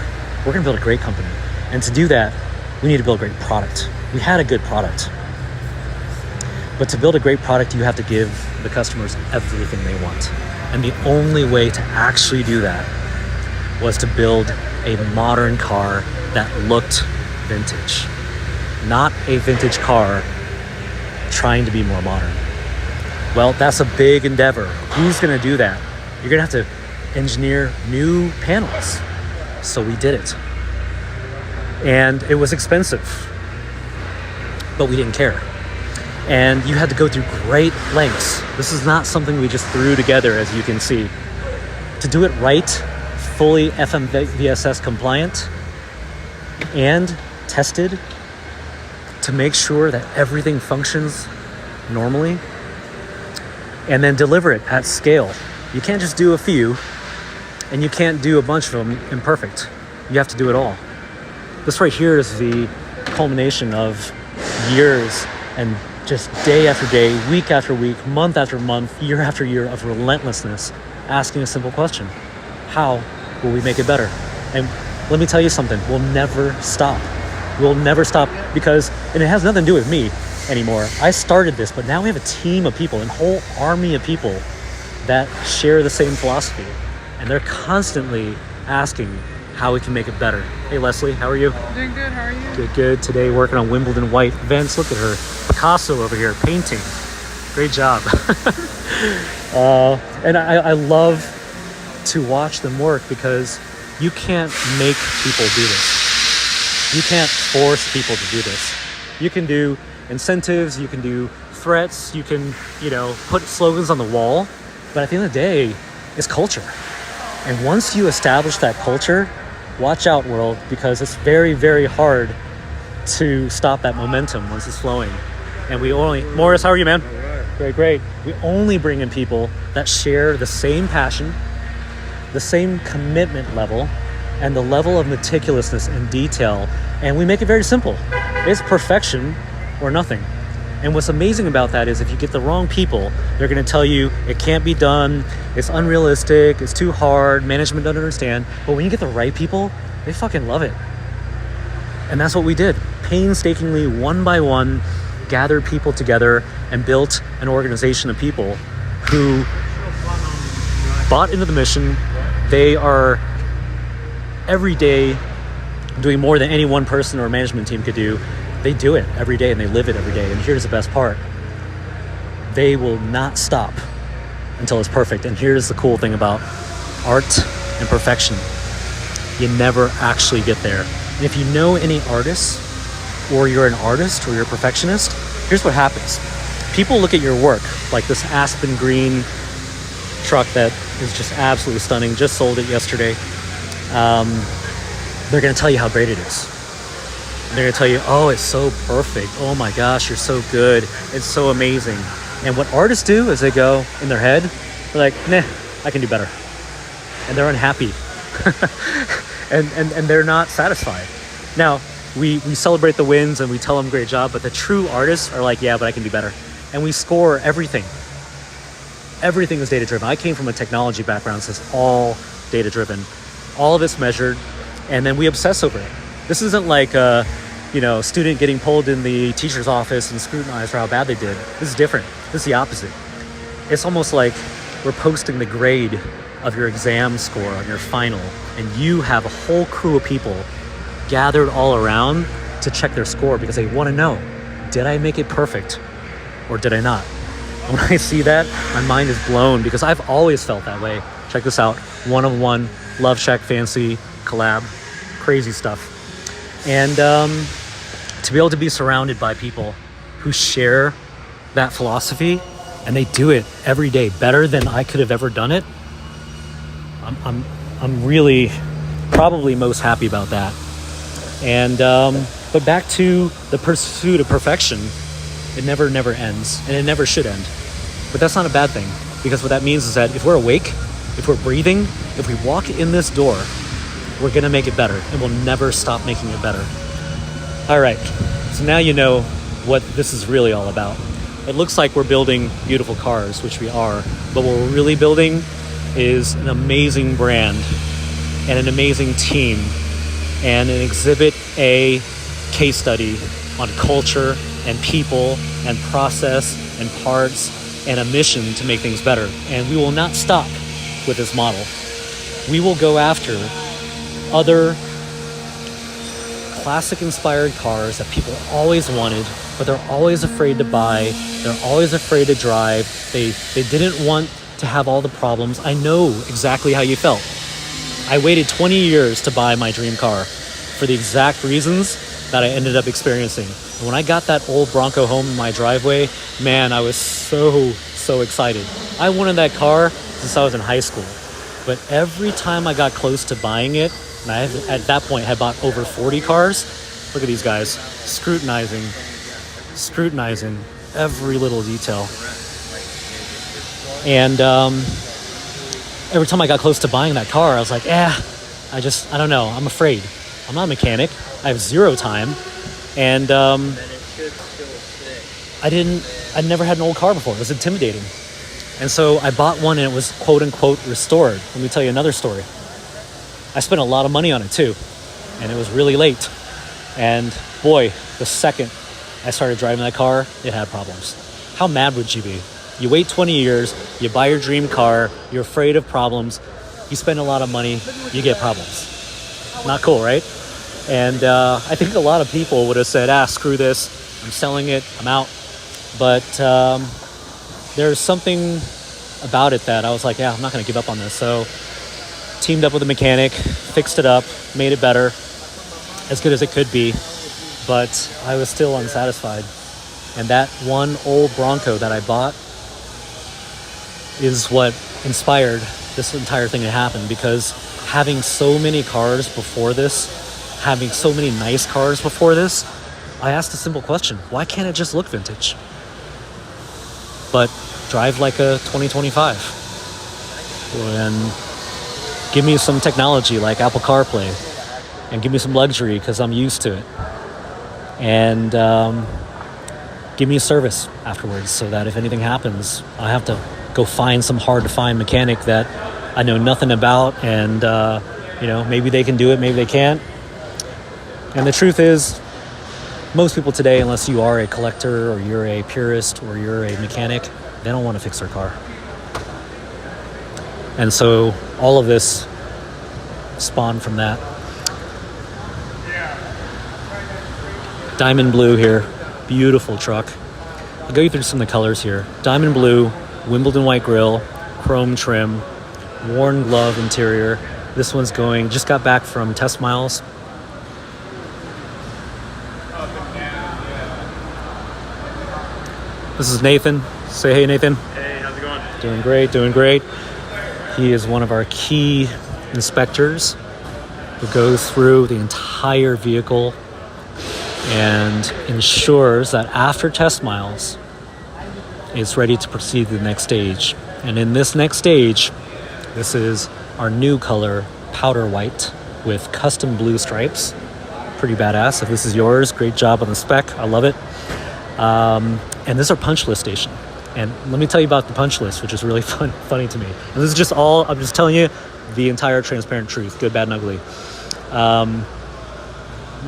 We're going to build a great company. And to do that, we need to build a great product. We had a good product. But to build a great product, you have to give the customers everything they want. And the only way to actually do that was to build a modern car that looked vintage. Not a vintage car trying to be more modern. Well, that's a big endeavor. Who's going to do that? You're going to have to engineer new panels. So we did it. And it was expensive, but we didn't care. And you had to go through great lengths. This is not something we just threw together, as you can see. To do it right, fully FMVSS compliant and tested, to make sure that everything functions normally, and then deliver it at scale. You can't just do a few, and you can't do a bunch of them imperfect. You have to do it all. This right here is the culmination of years and just day after day, week after week, month after month, year after year of relentlessness, asking a simple question: how will we make it better? And let me tell you something, we'll never stop. We'll never stop, because, and it has nothing to do with me anymore. I started this, but now we have a team of people, a whole army of people that share the same philosophy. And they're constantly asking how we can make it better. Hey, Leslie, how are you? Doing good, how are you? Good, good. Today working on Wimbledon white. Vince, look at her. Picasso over here, painting. Great job. And I love to watch them work, because you can't make people do this. You can't force people to do this. You can do incentives, you can do threats, you can, put slogans on the wall, but at the end of the day, it's culture. And once you establish that culture, watch out, world, because it's very, very hard to stop that momentum once it's flowing. And Morris, how are you, man? All right. Great, great. We only bring in people that share the same passion, the same commitment level, and the level of meticulousness and detail. And we make it very simple. It's perfection or nothing. And what's amazing about that is if you get the wrong people, they're going to tell you it can't be done, it's unrealistic, it's too hard, management doesn't understand. But when you get the right people, they fucking love it. And that's what we did. Painstakingly, one by one, gathered people together and built an organization of people who bought into the mission. They are every day doing more than any one person or management team could do. They do it every day and they live it every day. And here's the best part. They will not stop until it's perfect. And here's the cool thing about art and perfection. You never actually get there. And if you know any artists, or you're an artist or you're a perfectionist, here's what happens. People look at your work, like this Aspen green truck that is just absolutely stunning, just sold it yesterday. They're going to tell you how great it is. They're going to tell you, oh, it's so perfect. Oh my gosh, you're so good. It's so amazing. And what artists do is they go in their head, they're like, nah, I can do better. And they're unhappy. and they're not satisfied. Now, we celebrate the wins and we tell them great job, but the true artists are like, yeah, but I can do better. And we score everything. Everything is data-driven. I came from a technology background, so it's all data-driven. All of it's measured, and then we obsess over it. This isn't like a student getting pulled in the teacher's office and scrutinized for how bad they did. This is different. This is the opposite. It's almost like we're posting the grade of your exam score on your final, and you have a whole crew of people gathered all around to check their score because they want to know, did I make it perfect or did I not? When I see that, my mind is blown because I've always felt that way. Check this out. 101 Love Shack Fancy collab. Crazy stuff. And to be able to be surrounded by people who share that philosophy, and they do it every day better than I could have ever done it. I'm really probably most happy about that. And but back to the pursuit of perfection, it never ends, and it never should end. But that's not a bad thing, because what that means is that if we're awake, if we're breathing, if we walk in this door, we're gonna make it better, and we'll never stop making it better. All right, so now you know what this is really all about. It looks like we're building beautiful cars, which we are, but what we're really building is an amazing brand and an amazing team and an Exhibit A case study on culture and people and process and parts and a mission to make things better. And we will not stop with this model. We will go after other classic inspired cars that people always wanted, but they're always afraid to buy. They're always afraid to drive. They didn't want to have all the problems. I know exactly how you felt. I waited 20 years to buy my dream car for the exact reasons that I ended up experiencing. And when I got that old Bronco home in my driveway, man, I was so excited. I wanted that car since I was in high school. But every time I got close to buying it, and I at that point had bought over 40 cars, look at these guys, scrutinizing every little detail. And every time I got close to buying that car, I was like, I don't know, I'm afraid. I'm not a mechanic. I have zero time. And I'd never had an old car before. It was intimidating. And so I bought one and it was quote unquote restored. Let me tell you another story. I spent a lot of money on it too. And it was really late. And boy, the second I started driving that car, it had problems. How mad would you be? You wait 20 years, you buy your dream car, you're afraid of problems, you spend a lot of money, you get problems. Not cool, right? And I think a lot of people would have said, screw this, I'm selling it, I'm out. But there's something about it that I was like, I'm not going to give up on this. So teamed up with a mechanic, fixed it up, made it better, as good as it could be. But I was still unsatisfied. And that one old Bronco that I bought is what inspired this entire thing to happen, because having so many cars before this, having so many nice cars before this, I asked a simple question: why can't it just look vintage, but drive like a 2025? And give me some technology like Apple CarPlay, and give me some luxury because I'm used to it, and give me a service afterwards so that if anything happens, I have to go find some hard-to-find mechanic that I know nothing about, and maybe they can do it, maybe they can't. And the truth is, most people today, unless you are a collector or you're a purist or you're a mechanic, they don't want to fix their car. And so all of this spawned from that. Diamond blue here, beautiful truck. I'll go you through some of the colors here. Diamond blue, Wimbledon white grille, chrome trim, worn glove interior. This one's just got back from test miles. This is Nathan. Say hey, Nathan. Hey, how's it going? Doing great. He is one of our key inspectors who goes through the entire vehicle and ensures that after test miles, it's ready to proceed to the next stage. And in this next stage, this is our new color, powder white, with custom blue stripes. Pretty badass. If this is yours, great job on the spec. I love it. And this is our punch list station. And let me tell you about the punch list, which is really funny to me. And this is just I'm just telling you the entire transparent truth, good, bad, and ugly.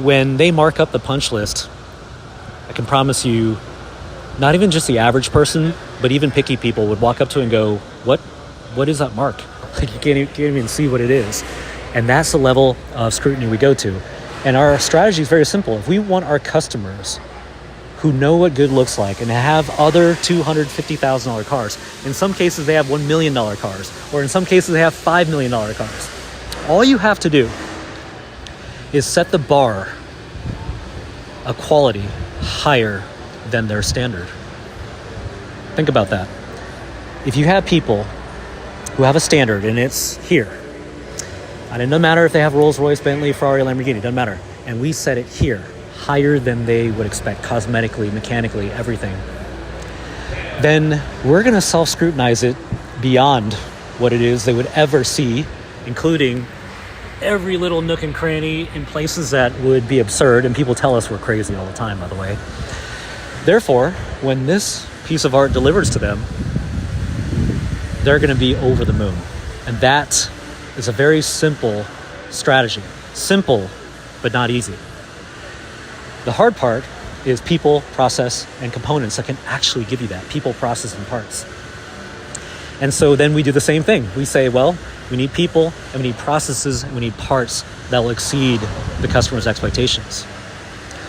When they mark up the punch list, I can promise you, not even just the average person, but even picky people would walk up to it and go, what is that mark? Like, you can't even see what it is. And that's the level of scrutiny we go to. And our strategy is very simple. If we want our customers who know what good looks like and have other $250,000 cars, in some cases they have $1 million cars, or in some cases they have $5 million cars, all you have to do is set the bar of quality higher than their standard. Think about that. If you have people who have a standard and it's here, and it doesn't matter if they have Rolls Royce, Bentley, Ferrari, Lamborghini, it doesn't matter. And we set it here, higher than they would expect, cosmetically, mechanically, everything. Then we're going to self-scrutinize it beyond what it is they would ever see, including every little nook and cranny in places that would be absurd, and people tell us we're crazy all the time, by the way. Therefore, when this piece of art delivers to them, they're going to be over the moon. And that is a very simple strategy. Simple, but not easy. The hard part is people, process, and components that can actually give you that. People, process, and parts. And so then we do the same thing. We say, well, we need people, and we need processes, and we need parts that will exceed the customer's expectations.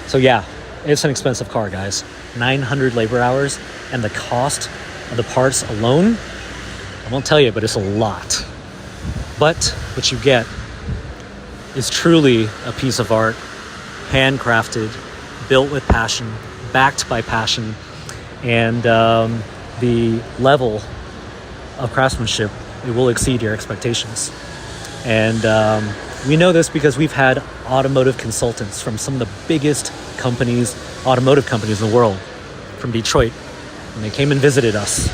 So yeah, it's an expensive car, guys. 900 labor hours, and the cost of the parts alone, I won't tell you, but it's a lot. But what you get is truly a piece of art, handcrafted, built with passion, backed by passion, and the level of craftsmanship, it will exceed your expectations. And we know this because we've had automotive consultants from some of the biggest companies, automotive companies in the world, from Detroit, and they came and visited us.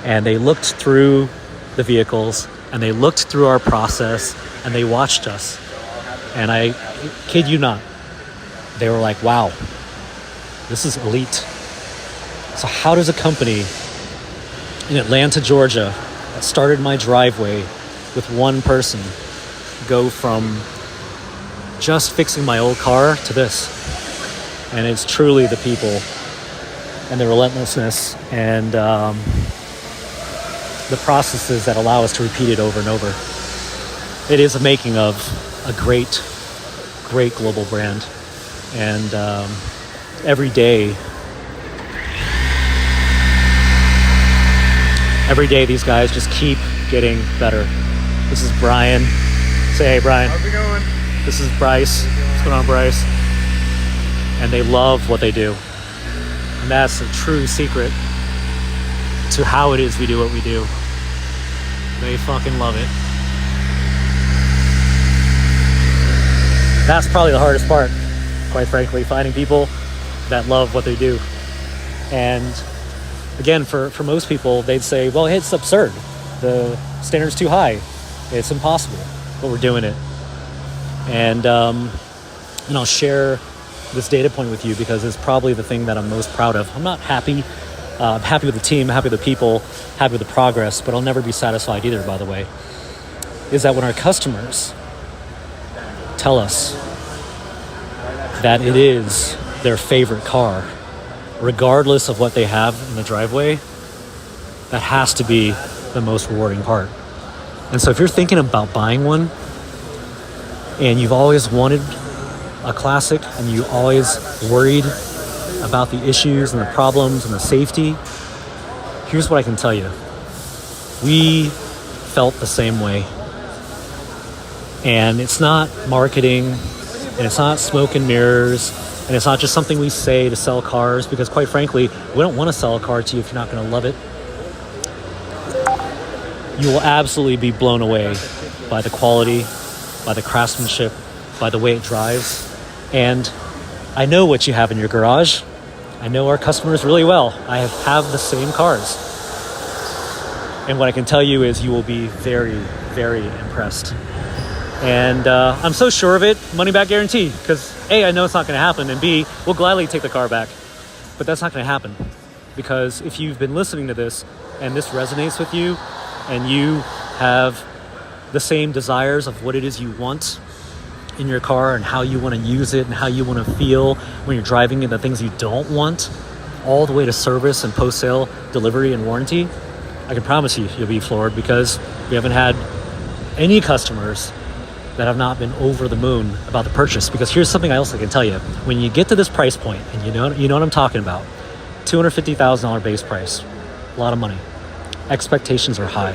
And they looked through the vehicles, and they looked through our process, and they watched us. And I kid you not, they were like, wow, this is elite. So how does a company in Atlanta, Georgia, that started my driveway with one person go from just fixing my old car to this? And it's truly the people and the relentlessness and the processes that allow us to repeat it over and over. It is a making of a great, great global brand. And every day these guys just keep getting better. This is Brian. Say hey, Brian. How's it going? This is Bryce. What's going on, Bryce? And they love what they do. And that's a true secret to how it is we do what we do. They fucking love it. That's probably the hardest part, quite frankly, finding people that love what they do. And again, for most people, they'd say, well, it's absurd. The standard's too high. It's impossible, but we're doing it. And I'll share this data point with you because it's probably the thing that I'm most proud of. I'm not happy. I'm happy with the team, happy with the people, happy with the progress, but I'll never be satisfied either, by the way, is that when our customers tell us that it is their favorite car, regardless of what they have in the driveway, that has to be the most rewarding part. And so if you're thinking about buying one and you've always wanted a classic and you always worried about the issues and the problems and the safety, here's what I can tell you. We felt the same way. And it's not marketing, and it's not smoke and mirrors, and it's not just something we say to sell cars, because quite frankly, we don't want to sell a car to you if you're not going to love it. You will absolutely be blown away by the quality, by the craftsmanship, by the way it drives. And I know what you have in your garage. I know our customers really well. I have the same cars. And what I can tell you is you will be very, very impressed. And I'm so sure of it, money back guarantee, because A, I know it's not going to happen, and B, we'll gladly take the car back. But that's not going to happen, because if you've been listening to this and this resonates with you, and you have the same desires of what it is you want in your car and how you want to use it and how you want to feel when you're driving it, the things you don't want, all the way to service and post-sale delivery and warranty, I can promise you'll be floored, because we haven't had any customers that have not been over the moon about the purchase. Because here's something else I can tell you. When you get to this price point, and you know what I'm talking about, $250,000 base price, a lot of money. Expectations are high.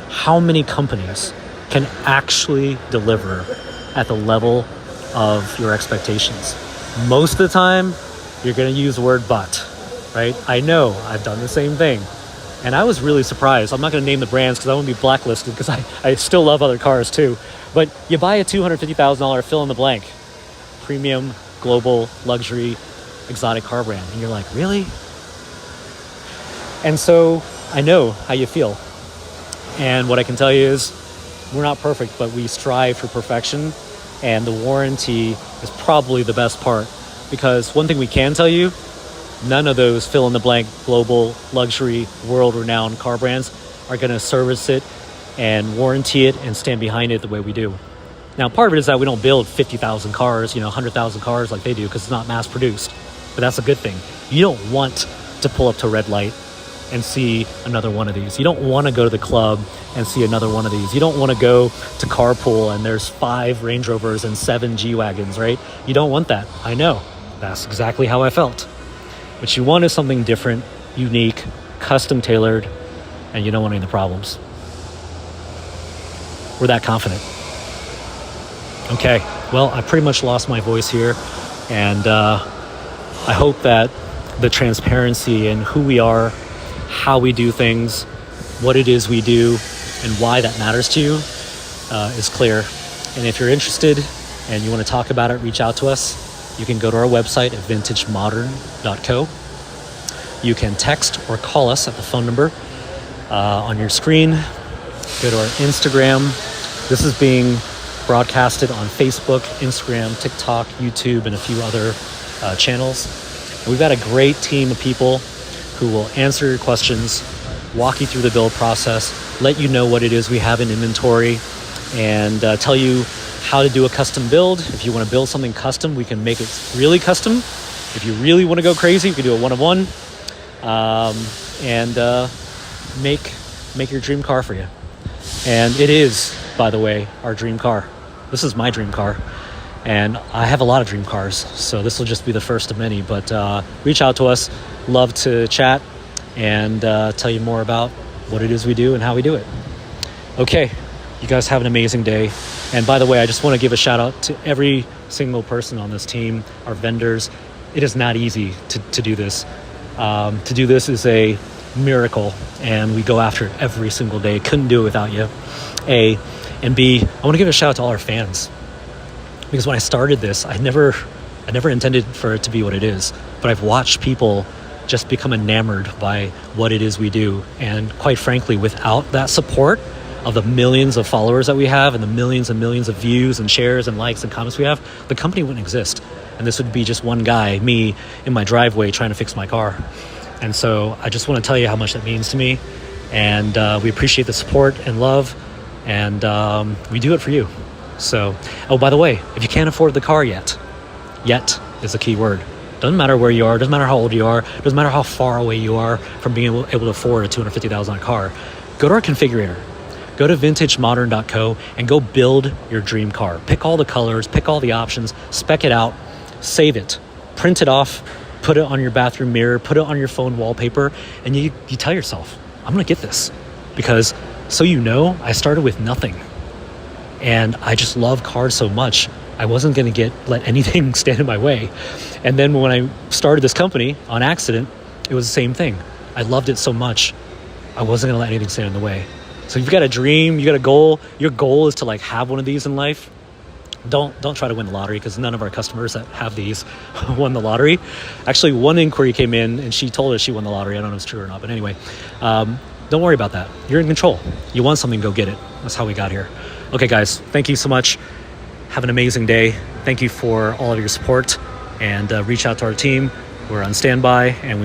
How many companies can actually deliver at the level of your expectations? Most of the time, you're going to use the word but. right? I know, I've done the same thing. And I was really surprised. I'm not going to name the brands because I won't be blacklisted, because I still love other cars too. But you buy a $250,000 fill in the blank, premium, global, luxury, exotic car brand. And you're like, really? And so I know how you feel. And what I can tell you is we're not perfect, but we strive for perfection. And the warranty is probably the best part, because one thing we can tell you, none of those fill-in-the-blank global luxury world-renowned car brands are going to service it and warranty it and stand behind it the way we do. Now, part of it is that we don't build 50,000 cars, 100,000 cars like they do, because it's not mass-produced. But that's a good thing. You don't want to pull up to a red light and see another one of these. You don't want to go to the club and see another one of these. You don't want to go to carpool and there's 5 Range Rovers and 7 G-Wagons, right? You don't want that. I know. That's exactly how I felt. What you want is something different, unique, custom tailored, and you don't want any of the problems. We're that confident. Okay, well, I pretty much lost my voice here, and I hope that the transparency in who we are, how we do things, what it is we do, and why that matters to you is clear. And if you're interested and you want to talk about it, reach out to us. You can go to our website at vintagemodern.co. You can text or call us at the phone number on your screen. Go to our Instagram. This is being broadcasted on Facebook, Instagram, TikTok, YouTube, and a few other channels. And we've got a great team of people who will answer your questions, walk you through the build process, let you know what it is we have in inventory, and tell you how to do a custom build. If you want to build something custom, we can make it really custom. If you really want to go crazy, we can do a one-of-one and make your dream car for you. And it is, by the way, our dream car. This is my dream car. And I have a lot of dream cars, so this will just be the first of many. But reach out to us. Love to chat and tell you more about what it is we do and how we do it. Okay, you guys have an amazing day. And by the way, I just want to give a shout out to every single person on this team, our vendors. It is not easy to do this. To do this is a miracle, and we go after it every single day. Couldn't do it without you, A. And B, I want to give a shout out to all our fans. Because when I started this, I never intended for it to be what it is. But I've watched people just become enamored by what it is we do. And quite frankly, without that support of the millions of followers that we have and the millions and millions of views and shares and likes and comments we have, the company wouldn't exist. And this would be just one guy, me, in my driveway trying to fix my car. And so I just want to tell you how much that means to me. And we appreciate the support and love. And we do it for you. So, oh, by the way, if you can't afford the car yet is the key word. Doesn't matter where you are, doesn't matter how old you are, doesn't matter how far away you are from being able to afford a $250,000 car. Go to our configurator. Go to vintagemodern.co and go build your dream car. Pick all the colors, pick all the options, spec it out, save it, print it off, put it on your bathroom mirror, put it on your phone wallpaper, and you tell yourself, I'm going to get this. Because, so you know, I started with nothing. And I just love cars so much, I wasn't going to let anything stand in my way. And then when I started this company on accident, it was the same thing. I loved it so much, I wasn't going to let anything stand in the way. So you've got a dream, you got a goal. Your goal is to have one of these in life. Don't try to win the lottery, because none of our customers that have these won the lottery. Actually, one inquiry came in and she told us she won the lottery. I don't know if it's true or not, but anyway, don't worry about that. You're in control. You want something, go get it. That's how we got here. Okay, guys, thank you so much. Have an amazing day. Thank you for all of your support, and reach out to our team. We're on standby, and